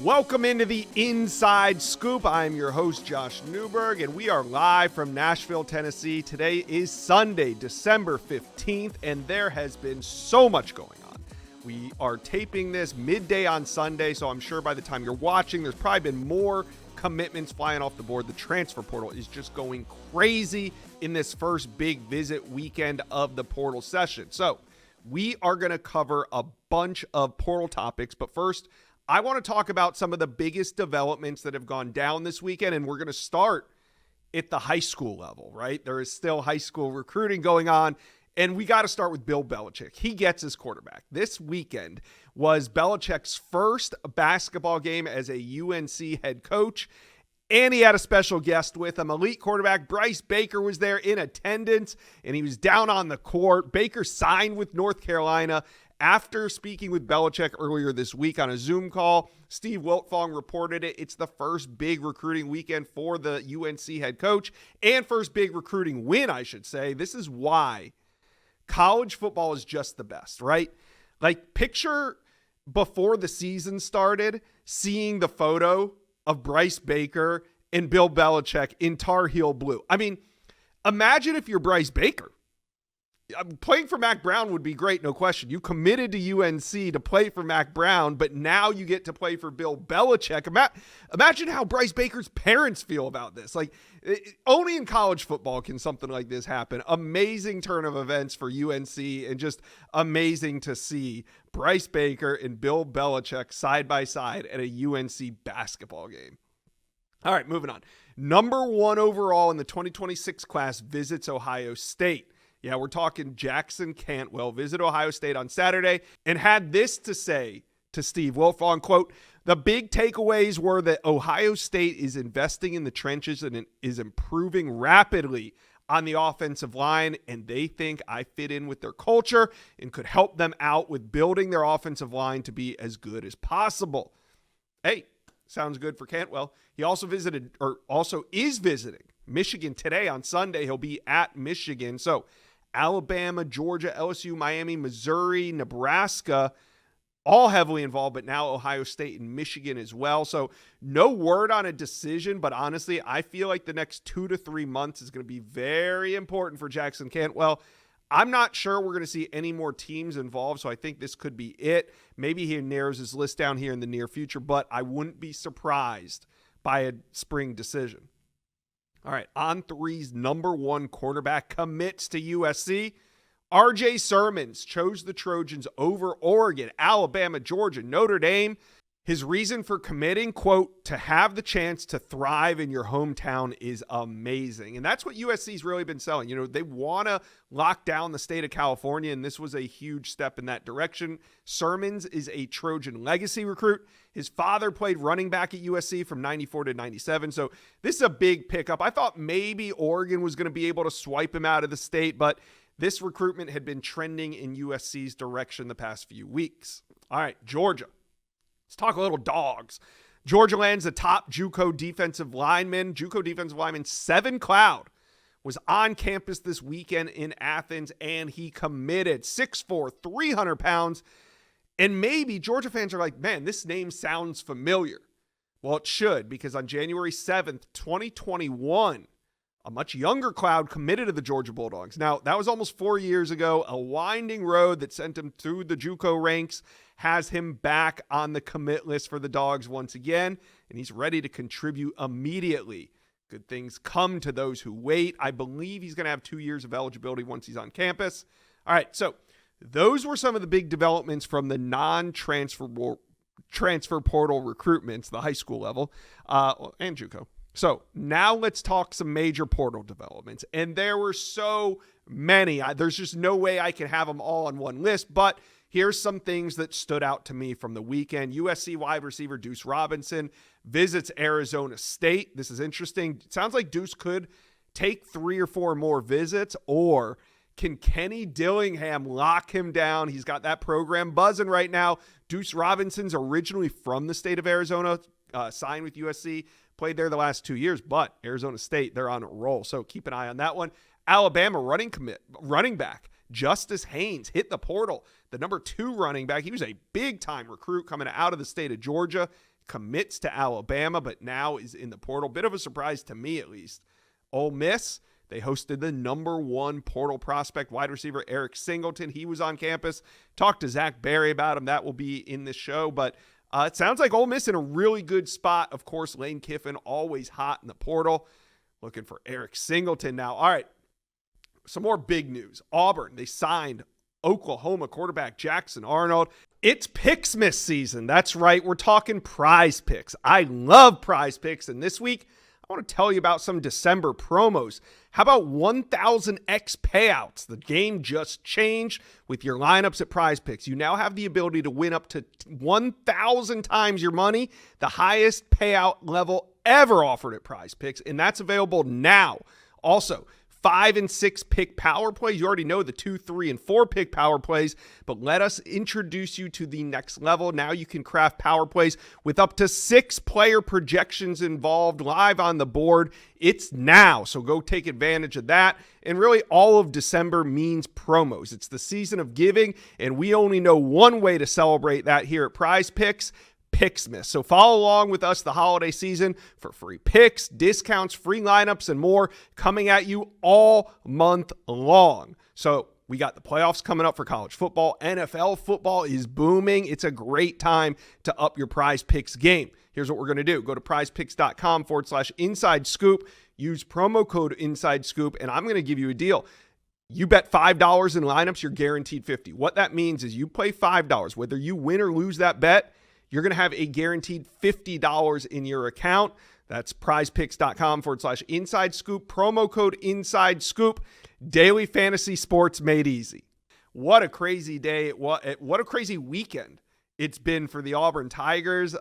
Welcome into the Inside Scoop. I'm your host, Josh Newberg, and we are live from Nashville, Tennessee. Today is Sunday, December 15th, and there has been so much going on. We are taping this midday on Sunday, so I'm sure by the time you're watching, there's probably been more commitments flying off the board. The transfer portal is just going crazy in this first big visit weekend of the portal session. So we are going to cover a bunch of portal topics, but first, I want to talk about some of the biggest developments that have gone down this weekend, and we're going to start at the high school level, right? There is still high school recruiting going on, and we got to start with Bill Belichick. He gets his quarterback. This weekend was Belichick's first basketball game as a UNC head coach, and he had a special guest with him. Elite quarterback Bryce Baker was there in attendance, and he was down on the court. Baker signed with North Carolina. After speaking with Belichick earlier this week on a Zoom call, Steve Wiltfong reported it. It's the first big recruiting weekend for the UNC head coach and first big recruiting win, I should say. This is why college football is just the best, right? Like, picture before the season started, seeing the photo of Bryce Baker and Bill Belichick in Tar Heel blue. I mean, imagine if you're Bryce Baker. Playing for Mac Brown would be great, no question. You committed to UNC to play for Mac Brown, but now you get to play for Bill Belichick. Imagine how Bryce Baker's parents feel about this. Like, only in college football can something like this happen. Amazing turn of events for UNC, and just amazing to see Bryce Baker and Bill Belichick side by side at a UNC basketball game. All right, moving on. Number one overall in the 2026 class visits Ohio State. Yeah, we're talking Jackson Cantwell visit Ohio State on Saturday and had this to say to Steve Wiltfong, quote, "The big takeaways were that Ohio State is investing in the trenches and is improving rapidly on the offensive line, and they think I fit in with their culture and could help them out with building their offensive line to be as good as possible." Hey, sounds good for Cantwell. He also is visiting Michigan today on Sunday. He'll be at Michigan. So Alabama, Georgia, LSU, Miami, Missouri, Nebraska, all heavily involved, but now Ohio State and Michigan as well. So no word on a decision, but honestly, I feel like the next 2 to 3 months is going to be very important for Jackson Cantwell. I'm not sure we're going to see any more teams involved, so I think this could be it. Maybe he narrows his list down here in the near future, but I wouldn't be surprised by a spring decision. All right, On3's number one quarterback commits to USC. RJ Sermons chose the Trojans over Oregon, Alabama, Georgia, Notre Dame. His reason for committing, quote, "to have the chance to thrive in your hometown is amazing." And that's what USC's really been selling. You know, they want to lock down the state of California, and this was a huge step in that direction. Sermons is a Trojan legacy recruit. His father played running back at USC from 94 to 97, so this is a big pickup. I thought maybe Oregon was going to be able to swipe him out of the state, but this recruitment had been trending in USC's direction the past few weeks. All right, Georgia. Let's talk a little dogs. Georgia lands the top JUCO defensive lineman. Seven Cloud was on campus this weekend in Athens, and he committed. 6'4", 300 pounds. And maybe Georgia fans are like, man, this name sounds familiar. Well, it should, because on January 7th, 2021, a much younger Cloud committed to the Georgia Bulldogs. Now, that was almost 4 years ago. A winding road that sent him through the JUCO ranks has him back on the commit list for the Dogs once again, and he's ready to contribute immediately. Good things come to those who wait. I believe he's going to have 2 years of eligibility once he's on campus. All right, so those were some of the big developments from the non-transfer portal recruitments, the high school level, and JUCO. So now let's talk some major portal developments. And there were so many. There's just no way I can have them all on one list, but here's some things that stood out to me from the weekend. USC wide receiver Deuce Robinson visits Arizona State. This is interesting. It sounds like Deuce could take 3 or 4 more visits, or can Kenny Dillingham lock him down? He's got that program buzzing right now. Deuce Robinson's originally from the state of Arizona, signed with USC, played there the last 2 years, but Arizona State, they're on a roll. So keep an eye on that one. Alabama running back Justice Haynes hit the portal. The number 2 running back. He was a big-time recruit coming out of the state of Georgia. commits to Alabama, but now is in the portal. Bit of a surprise to me, at least. Ole Miss, they hosted the number one portal prospect, wide receiver Eric Singleton. He was on campus. Talked to Zach Berry about him. That will be in this show. But it sounds like Ole Miss in a really good spot. Of course, Lane Kiffin always hot in the portal. Looking for Eric Singleton now. All right, some more big news. Auburn, they signed Oklahoma quarterback Jackson Arnold. It's Picksmas season. That's right. We're talking Prize Picks. I love Prize Picks. And this week, I want to tell you about some December promos. How about 1,000x payouts? The game just changed with your lineups at Prize Picks. You now have the ability to win up to 1,000 times your money, the highest payout level ever offered at Prize Picks, and that's available now. Also, 5 and 6 pick power plays. You already know the 2, 3, and 4 pick power plays, but let us introduce you to the next level. Now you can craft power plays with up to 6 player projections involved live on the board. It's now, so go take advantage of that. And really, all of December means promos. It's the season of giving, and we only know one way to celebrate that here at Prize Picks: Picksmas. So follow along with us the holiday season for free picks, discounts, free lineups, and more coming at you all month long. So we got the playoffs coming up for college football. NFL football is booming. It's a great time to up your Prize Picks game. Here's what we're going to do. Go to prizepicks.com/inside scoop. Use promo code inside scoop, and I'm going to give you a deal. You bet $5 in lineups, you're guaranteed $50. What that means is you play $5. Whether you win or lose that bet, you're going to have a guaranteed $50 in your account. That's prizepicks.com/inside scoop. Promo code inside scoop. Daily fantasy sports made easy. What a crazy day. What a crazy weekend it's been for the Auburn Tigers.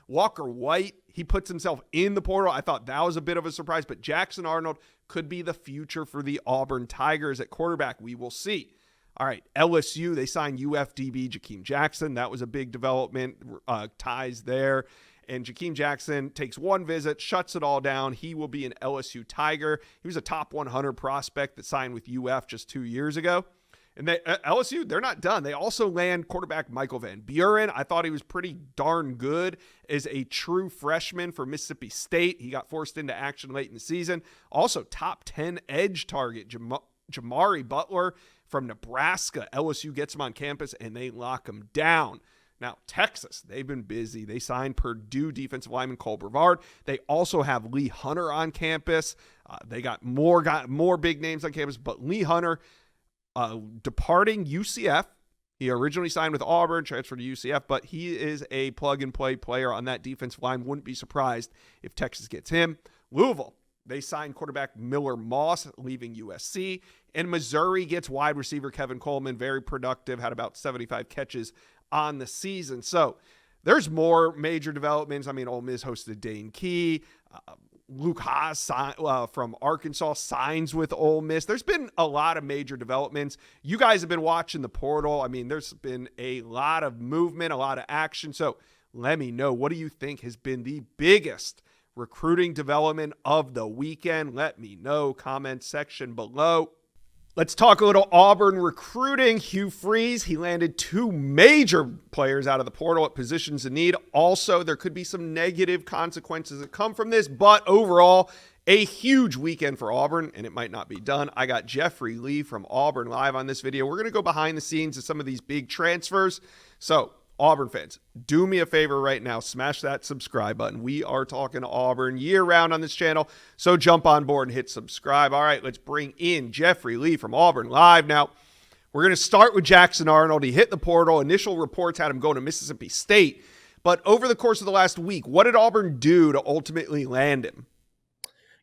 Walker White, he puts himself in the portal. I thought that was a bit of a surprise, but Jackson Arnold could be the future for the Auburn Tigers at quarterback. We will see. All right, LSU, they signed UFDB Jakeem Jackson. That was a big development, ties there. And Jakeem Jackson takes one visit, shuts it all down. He will be an LSU Tiger. He was a top 100 prospect that signed with UF just 2 years ago. And LSU, they're not done. They also land quarterback Michael Van Buren. I thought he was pretty darn good as a true freshman for Mississippi State. He got forced into action late in the season. Also, top 10 edge target, Jamari Butler from Nebraska. LSU gets him on campus, and they lock him down. Now, Texas, they've been busy. They signed Purdue defensive lineman Cole Brevard. They also have Lee Hunter on campus. They got more big names on campus, but Lee Hunter departing UCF. He originally signed with Auburn, transferred to UCF, but he is a plug-and-play player on that defensive line. Wouldn't be surprised if Texas gets him. Louisville, they signed quarterback Miller Moss, leaving USC. And Missouri gets wide receiver Kevin Coleman, very productive, had about 75 catches on the season. So there's more major developments. I mean, Ole Miss hosted Dane Key. Luke Haas from Arkansas signs with Ole Miss. There's been a lot of major developments. You guys have been watching the portal. I mean, there's been a lot of movement, a lot of action. So let me know, what do you think has been the biggest recruiting development of the weekend? Let me know, comment section below. Let's talk a little Auburn recruiting. Hugh Freeze, he landed 2 major players out of the portal at positions of need. Also, there could be some negative consequences that come from this, but overall, a huge weekend for Auburn, and it might not be done. I got Jeffrey Lee from Auburn live on this video. We're going to go behind the scenes of some of these big transfers. So, Auburn fans, do me a favor right now. Smash that subscribe button. We are talking Auburn year-round on this channel, so jump on board and hit subscribe. All right, let's bring in Jeffrey Lee from Auburn live. Now, we're going to start with Jackson Arnold. He hit the portal. Initial reports had him going to Mississippi State. But over the course of the last week, what did Auburn do to ultimately land him?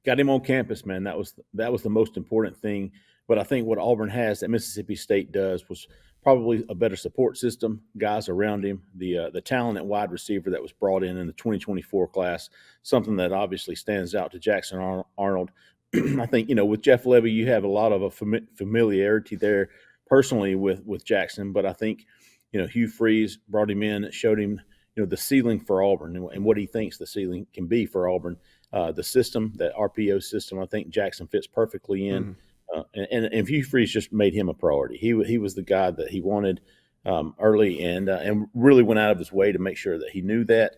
Got him on campus, man. That was the most important thing. But I think what Auburn has that Mississippi State does was probably a better support system, guys around him, the talent at wide receiver that was brought in the 2024 class, something that obviously stands out to Jackson Arnold. I think, with Jeff Levy, you have a lot of a familiarity there personally with Jackson, but I think, Hugh Freeze brought him in, showed him, the ceiling for Auburn and what he thinks the ceiling can be for Auburn. The system, that RPO system, I think Jackson fits perfectly in. Mm-hmm. And Hugh Freeze just made him a priority. He was the guy that he wanted early and really went out of his way to make sure that he knew that.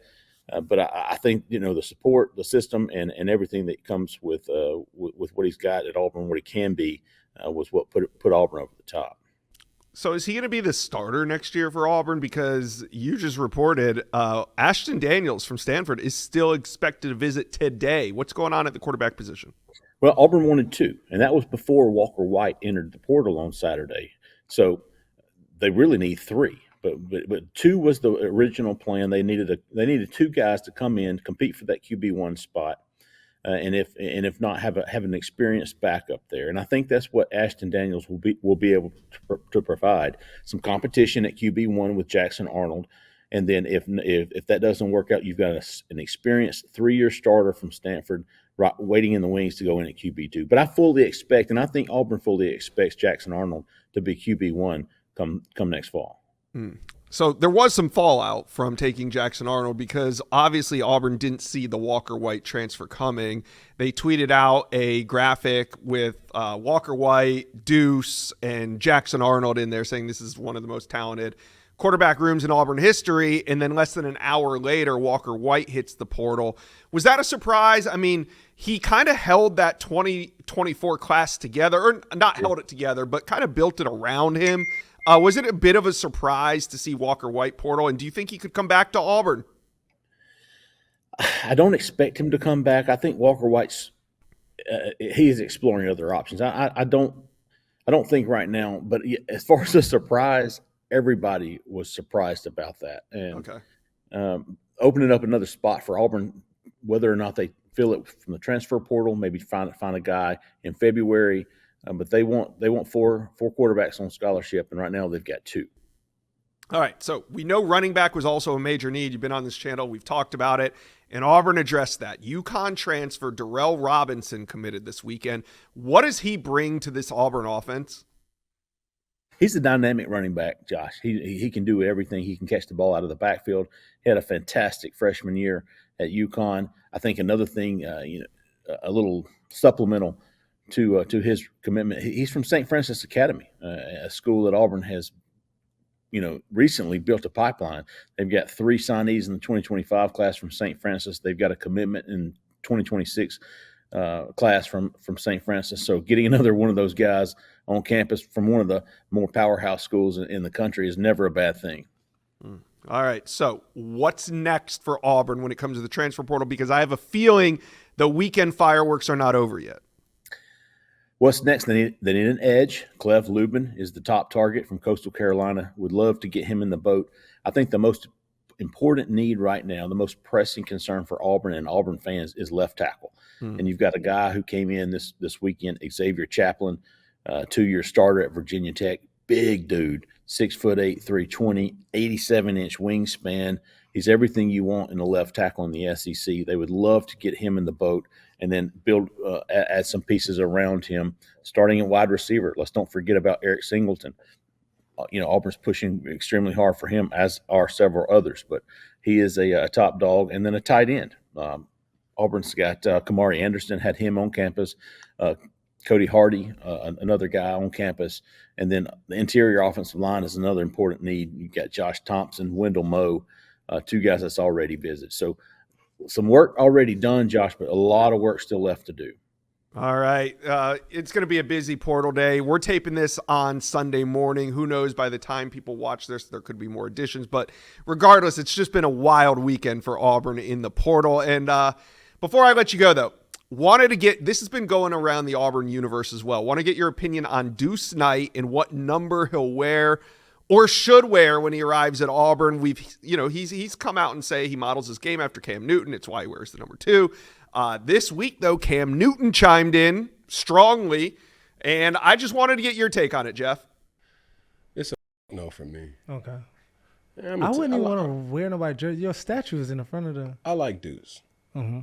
But I think, the support, the system, and everything that comes with what he's got at Auburn, what he can be, was what put Auburn over the top. So is he going to be the starter next year for Auburn? Because you just reported Ashton Daniels from Stanford is still expected to visit today. What's going on at the quarterback position? Well, Auburn wanted 2, and that was before Walker White entered the portal on Saturday. So they really need 3. But 2 was the original plan. They needed 2 guys to come in, compete for that QB1 spot, and if not, have an experienced backup there. And I think that's what Ashton Daniels will be able to provide, some competition at QB1 with Jackson Arnold. And then if that doesn't work out, you've got an experienced 3-year starter from Stanford waiting in the wings to go in at QB2. But I fully expect, and I think Auburn fully expects Jackson Arnold to be QB1 come next fall. So there was some fallout from taking Jackson Arnold because obviously Auburn didn't see the Walker White transfer coming. They tweeted out a graphic with Walker White, Deuce, and Jackson Arnold in there saying this is one of the most talented quarterback rooms in Auburn history. And then less than an hour later, Walker White hits the portal. Was that a surprise? I mean, he kind of held that 2024 class together, or not held it together, but kind of built it around him. Was it a bit of a surprise to see Walker White portal? And do you think he could come back to Auburn? I don't expect him to come back. I think Walker White's he is exploring other options. I don't think right now. But as far as a surprise, everybody was surprised about that. And opening up another spot for Auburn, whether or not they fill it from the transfer portal, maybe find a guy in February. But they want four quarterbacks on scholarship, and right now they've got 2. All right, so we know running back was also a major need. You've been on this channel. We've talked about it, and Auburn addressed that. UConn transfer Darrell Robinson committed this weekend. What does he bring to this Auburn offense? He's a dynamic running back, Josh. He can do everything. He can catch the ball out of the backfield. He had a fantastic freshman year at UConn. I think another thing, a little supplemental to his commitment. He's from St. Francis Academy, a school that Auburn has, recently built a pipeline. They've got 3 signees in the 2025 class from St. Francis. They've got a commitment in 2026 class from St. Francis. So getting another one of those guys on campus from one of the more powerhouse schools in the country is never a bad thing. All right. So what's next for Auburn when it comes to the transfer portal? Because I have a feeling the weekend fireworks are not over yet. What's next? They need an edge. Cleve Lubin is the top target from Coastal Carolina. Would love to get him in the boat. I think the most important need right now, the most pressing concern for Auburn and Auburn fans is left tackle. And you've got a guy who came in this weekend, Xavier Chaplin, 2-year starter at Virginia Tech. Big dude, 6'8", 320, 87-inch wingspan. He's everything you want in a left tackle in the SEC. They would love to get him in the boat and then add some pieces around him, starting at wide receiver. Let's don't forget about Eric Singleton. Auburn's pushing extremely hard for him, as are several others, but he is a top dog. And then a tight end. Auburn's got Kamari Anderson, had him on campus. Cody Hardy, another guy on campus. And then the interior offensive line is another important need. You've got Josh Thompson, Wendell Moe, 2 guys that's already visited. So some work already done, Josh, but a lot of work still left to do. All right. It's going to be a busy portal day. We're taping this on Sunday morning. Who knows, by the time people watch this, there could be more additions. But regardless, it's just been a wild weekend for Auburn in the portal. And before I let you go, though, this has been going around the Auburn universe as well. Want to get your opinion on Deuce Knight and what number he'll wear or should wear when he arrives at Auburn. He's come out and say he models his game after Cam Newton. It's why he wears the number 2. This week, though, Cam Newton chimed in strongly, and I just wanted to get your take on it, Jeff. It's a no for me. Okay. I wouldn't even want to wear nobody's jersey. Your statue is in the front of the. I like Deuce. Mm-hmm.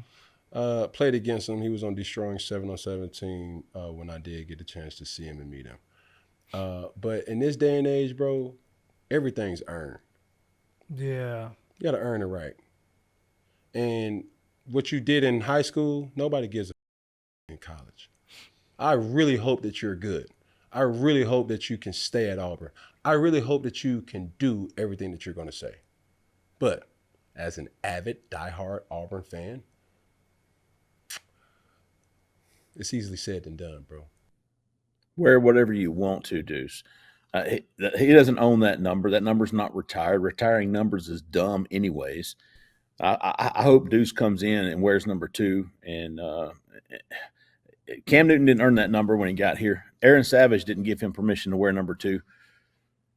Played against him. He was on Destroying 7-on-17 when I did get the chance to see him and meet him. But in this day and age, bro, everything's earned. Yeah. You got to earn it right. And what you did in high school, nobody gives a in college. I really hope that you're good. I really hope that you can stay at Auburn. I really hope that you can do everything that you're going to say. But as an avid, diehard Auburn fan, it's easily said than done, bro. Wear whatever you want to, Deuce. He doesn't own that number. That number's not retired. Retiring numbers is dumb, anyways. I hope Deuce comes in and wears number 2. And Cam Newton didn't earn that number when he got here. Aaron Savage didn't give him permission to wear number 2.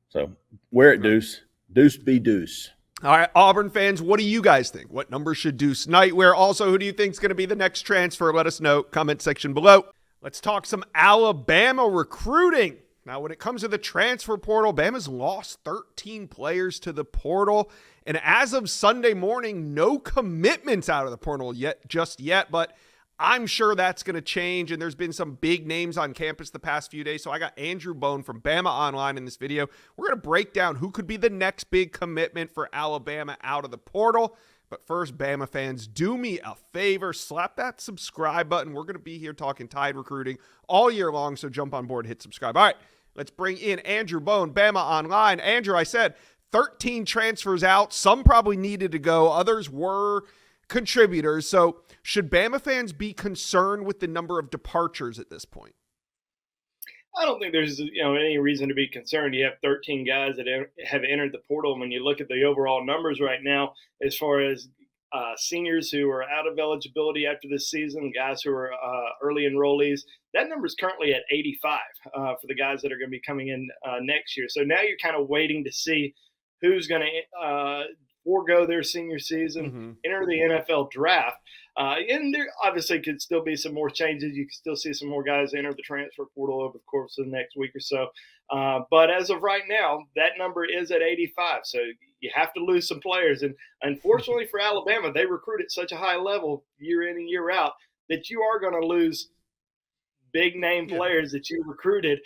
So wear it, Deuce. Deuce be Deuce. All right, Auburn fans, what do you guys think? What number should Deuce Knight wear? Also, who do you think is going to be the next transfer? Let us know. Comment section below. Let's talk some Alabama recruiting. Now, when it comes to the transfer portal, Bama's lost 13 players to the portal. And as of Sunday morning, no commitments out of the portal just yet. But I'm sure that's going to change, and there's been some big names on campus the past few days. So I got Andrew Bone from Bama Online in this video. We're going to break down who could be the next big commitment for Alabama out of the portal. But first, Bama fans, do me a favor. Slap that subscribe button. We're going to be here talking Tide recruiting all year long, so jump on board and hit subscribe. All right, let's bring in Andrew Bone, Bama Online. Andrew, I said 13 transfers out. Some probably needed to go. Others were contributors. So should Bama fans be concerned with the number of departures at this point? I don't think there's any reason to be concerned. You have 13 guys that have entered the portal. When you look at the overall numbers right now, as far as seniors who are out of eligibility after this season, guys who are early enrollees, that number is currently at 85 for the guys that are going to be coming in next year. So now you're kind of waiting to see who's going to forego their senior season, enter the NFL draft. And there obviously could still be some more changes. You can still see some more guys enter the transfer portal over the course of the next week or so. But as of right now, that number is at 85. So you have to lose some players. And unfortunately for Alabama, they recruit at such a high level year in and year out that you are going to lose big name players that you recruited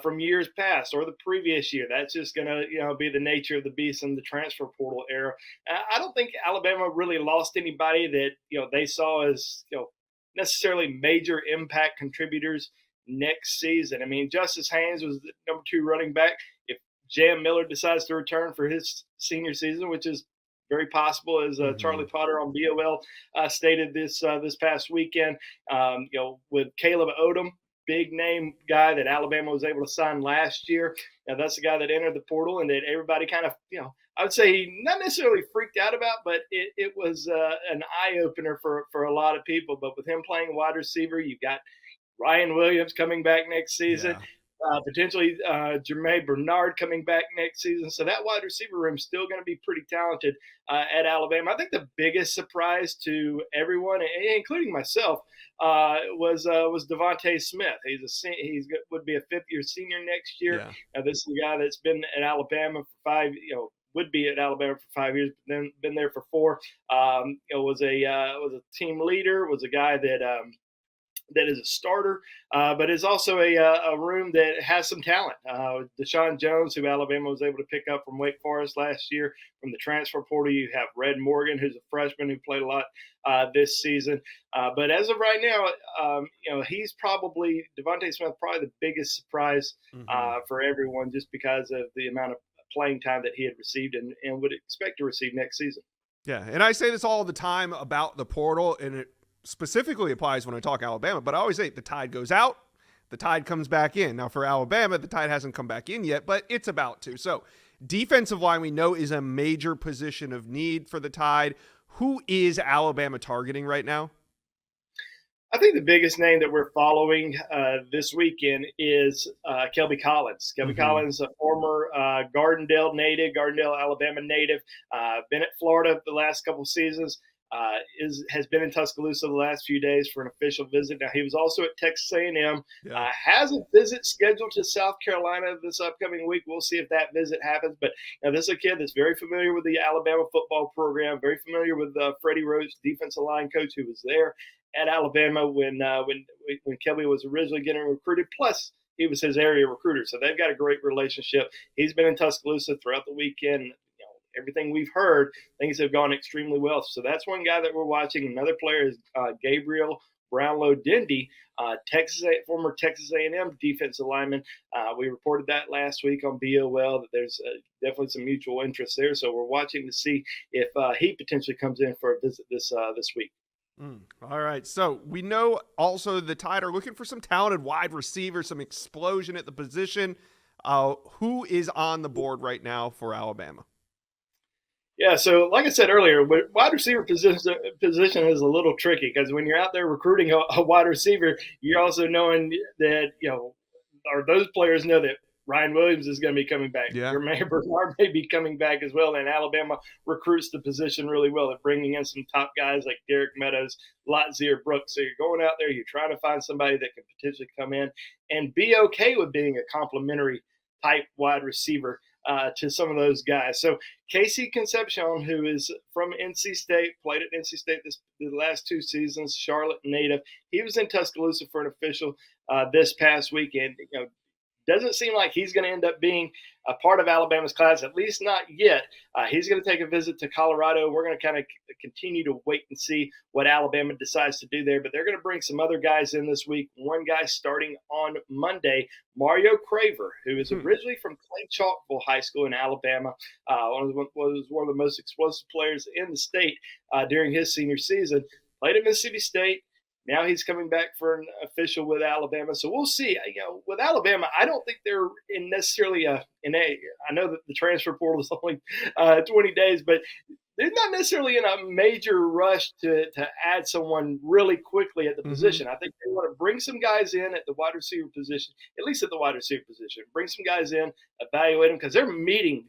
from years past or the previous year. That's just going to be the nature of the beast in the transfer portal era. I don't think Alabama really lost anybody that they saw as necessarily major impact contributors next season. I mean, Justice Haynes was the number 2 running back. If Jam Miller decides to return for his senior season, which is very possible, as Charlie Potter on BOL stated this past weekend. With Caleb Odom, big name guy that Alabama was able to sign last year. Now that's the guy that entered the portal and that everybody kind of, I would say not necessarily freaked out about, but it was an eye opener for a lot of people. But with him playing wide receiver, you've got Ryan Williams coming back next season. Yeah. Potentially Jermaine Bernard coming back next season. So that wide receiver room is still going to be pretty talented at Alabama. I think the biggest surprise to everyone, including myself, was Devontae Smith. He would be a 5th-year senior next year. Yeah. This is a guy that's been at Alabama for would be at Alabama for 5 years, then been there for 4. Was a team leader, was a guy that is a starter, but is also a room that has some talent. Deshaun Jones, who Alabama was able to pick up from Wake Forest last year from the transfer portal. You have Red Morgan, who's a freshman who played a lot this season. But as of right now, he's probably – Devontae Smith probably the biggest surprise for everyone just because of the amount of playing time that he had received and would expect to receive next season. Yeah, and I say this all the time about the portal, and it specifically applies when I talk Alabama, but I always say the tide goes out, the tide comes back in. Now for Alabama, the tide hasn't come back in yet, but it's about to. So defensive line we know is a major position of need for the Tide. Who is Alabama targeting right now? I think the biggest name that we're following this weekend is Kelby Collins. Kelby Collins, a former Gardendale native, Gardendale, Alabama native, been at Florida the last couple seasons. Has been in Tuscaloosa the last few days for an official visit. Now, he was also at Texas A&M, has a visit scheduled to South Carolina this upcoming week. We'll see if that visit happens. But this is a kid that's very familiar with the Alabama football program, very familiar with Freddie Roach, defensive line coach, who was there at Alabama when Kelby was originally getting recruited. Plus, he was his area recruiter. So they've got a great relationship. He's been in Tuscaloosa throughout the weekend. Everything we've heard, things have gone extremely well. So that's one guy that we're watching. Another player is Gabriel Brownlow Dindy, former Texas A&M defensive lineman. We reported that last week on BOL that there's definitely some mutual interest there. So we're watching to see if he potentially comes in for a visit this week. All right. So we know also the Tide are looking for some talented wide receivers, some explosion at the position. Who is on the board right now for Alabama? Yeah, so like I said earlier, wide receiver position is a little tricky because when you're out there recruiting a wide receiver, you're also knowing that, or those players know that Ryan Williams is going to be coming back. Yeah. Jermaine Bernard may be coming back as well, and Alabama recruits the position really well at bringing in some top guys like Derek Meadows, Latzir Brooks. So you're going out there, you're trying to find somebody that can potentially come in and be okay with being a complimentary type wide receiver to some of those guys. So Casey Concepcion, who is from NC State, played at NC State the last 2 seasons, Charlotte native. He was in Tuscaloosa for an official this past weekend. Doesn't seem like he's going to end up being a part of Alabama's class, at least not yet. He's going to take a visit to Colorado. We're going to kind of continue to wait and see what Alabama decides to do there. But they're going to bring some other guys in this week. One guy starting on Monday, Mario Craver, who is originally from Clay Chalkville High School in Alabama, was one of the most explosive players in the state during his senior season. Played at Mississippi State. Now he's coming back for an official with Alabama. So we'll see. With Alabama, I don't think they're in necessarily I know that the transfer portal is only 20 days, but they're not necessarily in a major rush to add someone really quickly at the position. I think they want to bring some guys in at the wide receiver position, at least at the wide receiver position. Bring some guys in, evaluate them, because they're meeting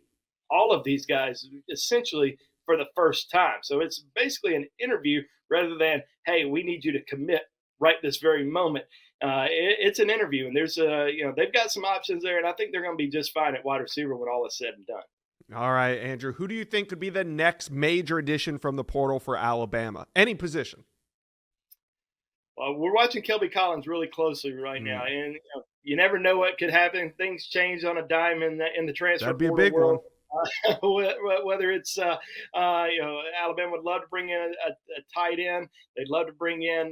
all of these guys essentially for the first time. So it's basically an interview rather than, hey, we need you to commit right this very moment. It's an interview, and there's they've got some options there, and I think they're going to be just fine at wide receiver when all is said and done. All right, Andrew, who do you think could be the next major addition from the portal for Alabama? Any position? Well, we're watching Kelby Collins really closely right now, and you never know what could happen. Things change on a dime in the transfer That'd be portal a big world. one. Whether it's Alabama would love to bring in a tight end, they'd love to bring in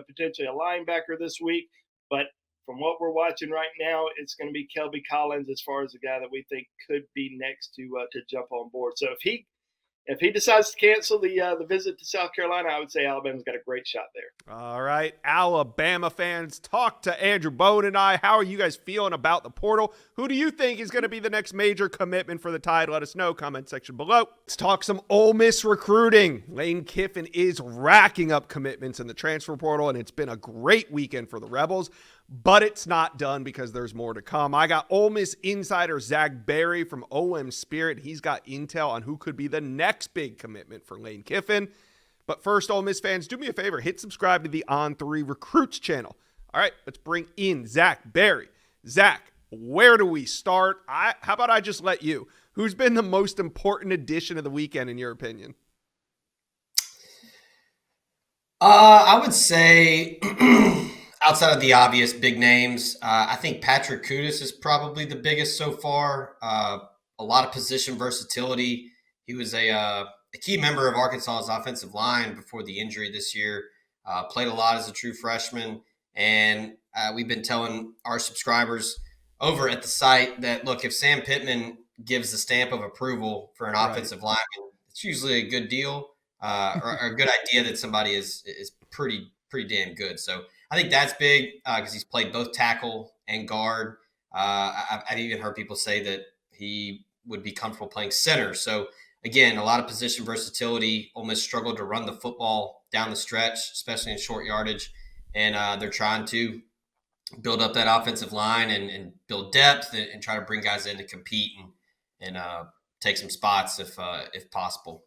potentially a linebacker this week, but from what we're watching right now, it's going to be Kelby Collins as far as the guy that we think could be next to jump on board. So if he decides to cancel the visit to South Carolina, I would say Alabama's got a great shot there. All right, Alabama fans, talk to Andrew Bowen and I. How are you guys feeling about the portal? Who do you think is going to be the next major commitment for the Tide? Let us know. Comment section below. Let's talk some Ole Miss recruiting. Lane Kiffin is racking up commitments in the transfer portal, and it's been a great weekend for the Rebels. But it's not done because there's more to come. I got Ole Miss insider Zach Berry from OM Spirit. He's got intel on who could be the next big commitment for Lane Kiffin. But first, Ole Miss fans, do me a favor. Hit subscribe to the On3 Recruits channel. All right, let's bring in Zach Berry. Zach, where do we start? How about I just let you? Who's been the most important addition of the weekend, in your opinion? I would say... outside of the obvious big names, I think Patrick Kudus is probably the biggest so far. A lot of position versatility. He was a key member of Arkansas's offensive line before the injury this year. Played a lot as a true freshman. And we've been telling our subscribers over at the site that, look, if Sam Pittman gives the stamp of approval for an offensive lineman, it's usually a good deal or a good idea that somebody is pretty damn good. So I think that's big because he's played both tackle and guard. I've even heard people say that he would be comfortable playing center. So, again, a lot of position versatility. Ole Miss struggled to run the football down the stretch, especially in short yardage. And they're trying to build up that offensive line and build depth and try to bring guys in to compete and take some spots if possible.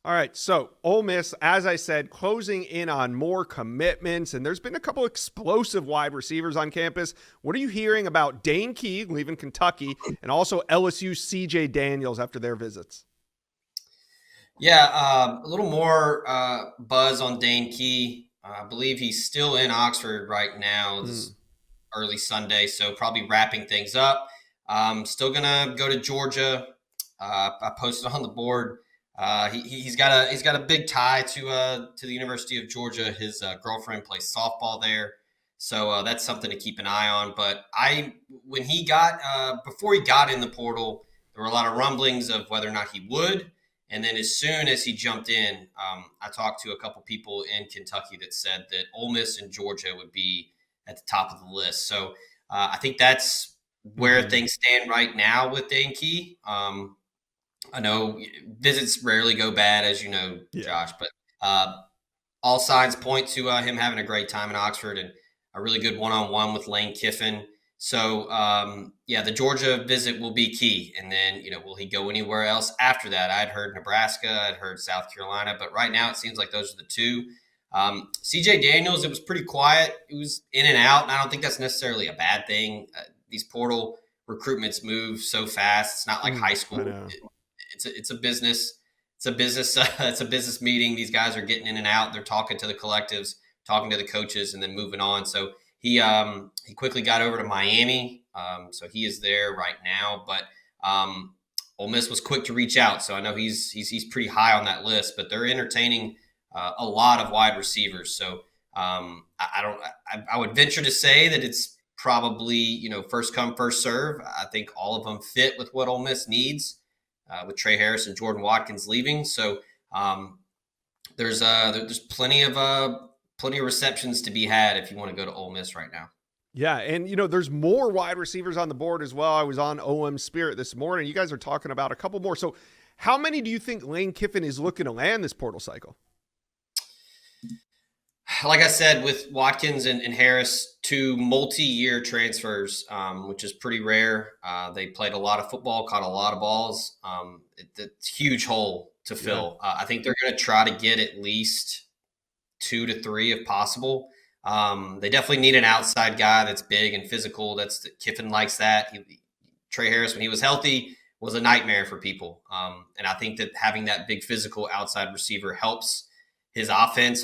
All right, so Ole Miss, as I said, closing in on more commitments, and there's been a couple explosive wide receivers on campus. What are you hearing about Dane Key leaving Kentucky and also LSU CJ Daniels after their visits? Yeah, a little more buzz on Dane Key. I believe he's still in Oxford right now, this early Sunday, so probably wrapping things up. Still going to go to Georgia. I posted on the board He's got a big tie to the University of Georgia. His girlfriend plays softball there, so that's something to keep an eye on. But when he got before he got in the portal, there were a lot of rumblings of whether or not he would. And then as soon as he jumped in, I talked to a couple people in Kentucky that said that Ole Miss and Georgia would be at the top of the list. So I think that's where things stand right now with Dane Key. I know visits rarely go bad, as you know, Josh, but all signs point to him having a great time in Oxford and a really good one-on-one with Lane Kiffin. So, the Georgia visit will be key. And then, will he go anywhere else after that? I'd heard Nebraska, I'd heard South Carolina, but right now it seems like those are the two. CJ Daniels, it was pretty quiet. It was in and out, and I don't think that's necessarily a bad thing. These portal recruitments move so fast. It's not like high school. It's a business. It's a business. It's a business meeting. These guys are getting in and out. They're talking to the collectives, talking to the coaches, and then moving on. So he quickly got over to Miami. So he is there right now. But Ole Miss was quick to reach out. So I know he's pretty high on that list. But they're entertaining a lot of wide receivers. So I would venture to say that it's probably first come first serve. I think all of them fit with what Ole Miss needs. With Trey Harris and Jordan Watkins leaving. So there's plenty of receptions to be had if you want to go to Ole Miss right now. Yeah, and there's more wide receivers on the board as well. I was on OM Spirit this morning. You guys are talking about a couple more. So how many do you think Lane Kiffin is looking to land this portal cycle? Like I said, with Watkins and Harris, two multi-year transfers, which is pretty rare. They played a lot of football, caught a lot of balls. It's a huge hole to fill. Yeah. I think they're going to try to get at least 2 to 3 if possible. They definitely need an outside guy that's big and physical. Kiffin likes that. Trey Harris, when he was healthy, was a nightmare for people. And I think that having that big physical outside receiver helps his offense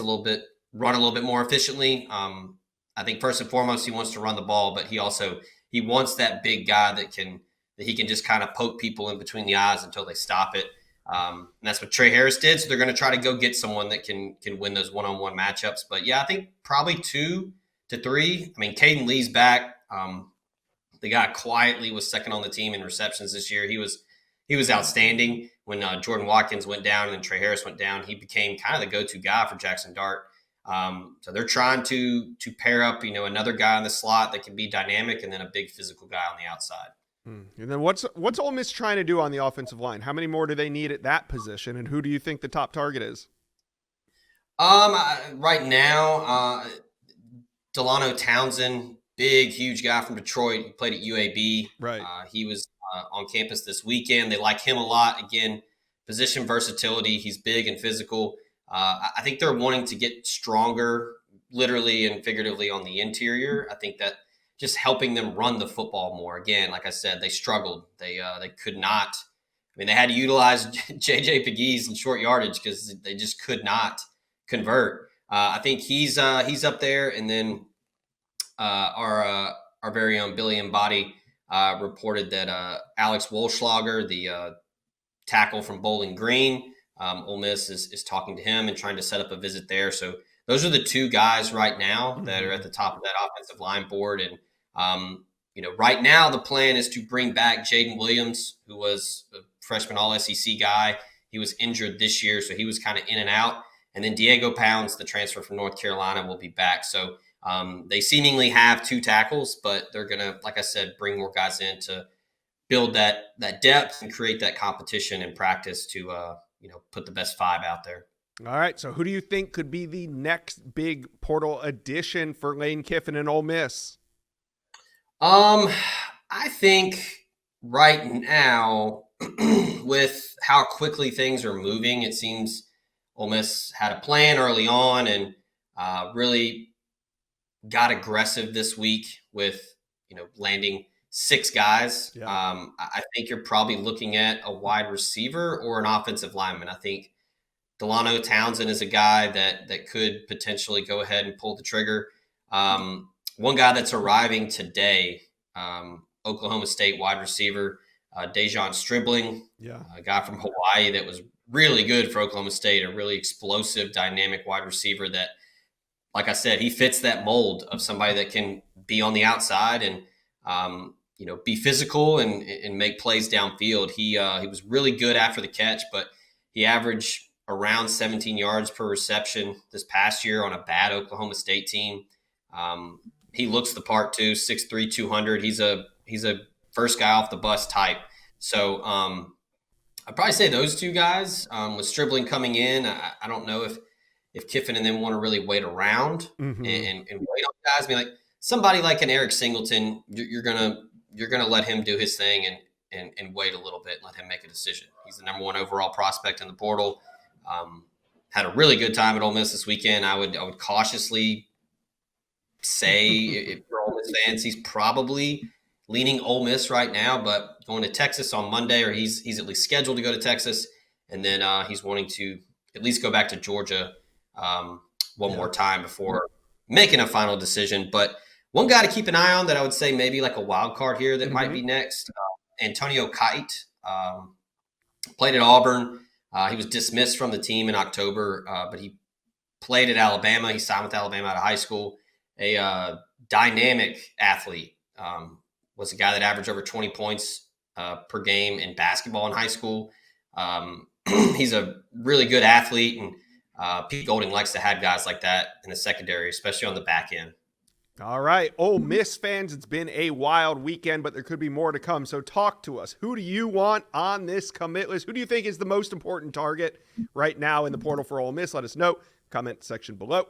run a little bit more efficiently. I think first and foremost, he wants to run the ball, but he wants that big guy that he can just kind of poke people in between the eyes until they stop it. And that's what Trey Harris did. So they're going to try to go get someone that can win those one-on-one matchups. But yeah, I think probably 2 to 3. I mean, Caden Lee's back. The guy quietly was second on the team in receptions this year. He was outstanding. When Jordan Watkins went down and then Trey Harris went down, he became kind of the go-to guy for Jackson Dart. So they're trying to pair up, another guy in the slot that can be dynamic and then a big physical guy on the outside. And then what's Ole Miss trying to do on the offensive line? How many more do they need at that position? And who do you think the top target is? Right now, Delano Townsend, big, huge guy from Detroit. He played at UAB. Right. He was on campus this weekend. They like him a lot. Again, position versatility. He's big and physical. I think they're wanting to get stronger, literally and figuratively, on the interior. I think that just helping them run the football more. Again, like I said, they struggled. They could not. I mean, they had to utilize J.J. Pegues in short yardage because they just could not convert. I think he's up there, and then our very own Billy Embody reported that Alex Wolschlager, the tackle from Bowling Green, Ole Miss is talking to him and trying to set up a visit there. So those are the two guys right now that are at the top of that offensive line board. And, right now the plan is to bring back Jaden Williams, who was a freshman All-SEC guy. He was injured this year, so he was kind of in and out. And then Diego Pounds, the transfer from North Carolina, will be back. So they seemingly have 2 tackles, but they're going to, like I said, bring more guys in to build that depth and create that competition in practice to put the best 5 out there. All right. So who do you think could be the next big portal addition for Lane Kiffin and Ole Miss? I think right now, with how quickly things are moving, it seems Ole Miss had a plan early on and really got aggressive this week with, landing 6 guys. Yeah. I think you're probably looking at a wide receiver or an offensive lineman. I think Delano Townsend is a guy that could potentially go ahead and pull the trigger. One guy that's arriving today, Oklahoma State wide receiver, Dejon Stribling, a guy from Hawaii that was really good for Oklahoma State, a really explosive, dynamic wide receiver that, like I said, he fits that mold of somebody that can be on the outside and, be physical and make plays downfield. He was really good after the catch, but he averaged around 17 yards per reception this past year on a bad Oklahoma State team. He looks the part too, 6'3", 200. He's a first guy off the bus type. So I'd probably say those two guys. With Stribling coming in, I don't know if Kiffin and them want to really wait around and wait on guys. I mean, like somebody like an Eric Singleton, you're gonna let him do his thing and wait a little bit and let him make a decision. He's the number 1 overall prospect in the portal. Had a really good time at Ole Miss this weekend. I would cautiously say if you're Ole Miss fans, he's probably leaning Ole Miss right now, but going to Texas on Monday, or he's at least scheduled to go to Texas, and then he's wanting to at least go back to Georgia one more time before making a final decision. But one guy to keep an eye on that I would say maybe like a wild card here that might be next, Antonio Kite, played at Auburn. He was dismissed from the team in October, but he played at Alabama. He signed with Alabama out of high school. A dynamic athlete. Was a guy that averaged over 20 points per game in basketball in high school. He's a really good athlete, and Pete Golding likes to have guys like that in the secondary, especially on the back end. All right, Ole Miss fans, it's been a wild weekend, but there could be more to come. So talk to us. Who do you want on this commit list? Who do you think is the most important target right now in the portal for Ole Miss? Let us know. Comment section below.